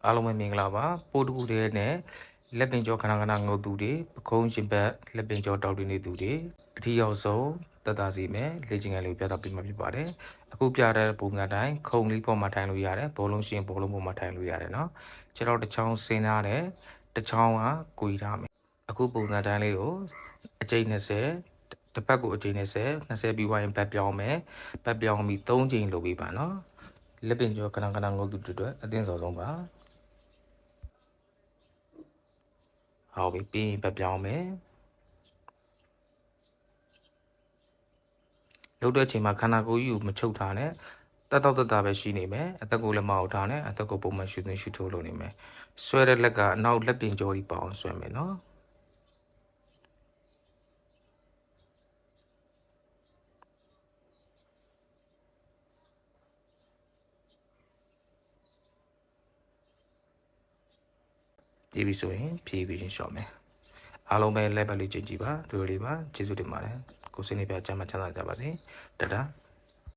အားလုံးပဲမင်္ဂလာပါပိုးတကူတည်းနဲ့လက်ပင်ကျော်ခဏခဏငုတ်သူတွေပခုံးရှင်ဘက်လက်ပင်ကျော်တောက်တွင်းနေသူတွေအထီရောက်ဆုံးတက်တာစီမဲ့လေ့ကျင့်ခန်းလေးကိုပြသပေးမှာဖြစ်ပါတယ်အခုပြတဲ့ပုံစံတိုင်းခုံလေးပေါ်မှာထိုင်လို့ရတယ်ဘောလုံးရှင်ဘောလုံးပေါ်မှာထိုင်လို့ရတယ်เนาะခြေထောက်တစ်ချောင်းဆင်းထားတယ်တစ်ချောင်းကကိုီထားမယ်အခုပုံစံတိုင်းလေးကိုအကျိတ်20တစ်ပတ်ကိုအကျိတ်20ပြီးဝိုင်းဘက်ပြောင်းမယ်ဘက်ပြောင်းပြီး3ချိန်လုပ်ပေးပါเนาะလက်ပင်ကျော်ခဏခဏငုတ်သူတွေအတွက်အသင်းစော်ဆုံးပါ好ပြီပြီးရင်ပြောင်းမယ်လှုပ်တဲ့အချိန်မှာခန္ဓာကိုယ်ကြီးကိုမချုပ်ထားနဲ့တက်တော့တက်တာပဲရှိနေမယ်အသက်ကိုလည်းမအောင်ထားနဲ့အသက်ကိုပုံမှန်ရှူသွင်းရှူထိုးလုပ်နေမယ်ဆွဲတဲ့လက်ကအနောက်လက်ပင်ကျော်ကြီးပေါအောင်ဆွဲမယ်နော်ဒီပြီဆိုရင်ဖြည်းဖြည်းချင်းရှော့မယ်အားလုံးပဲလက်ပတ်လေးကြည့်ကြည့်ပါတို့လေးပါကျေးဇူးတင်ပါတယ်ကိုစိတ်နှပြချမ်းသာကြပါစေတတာ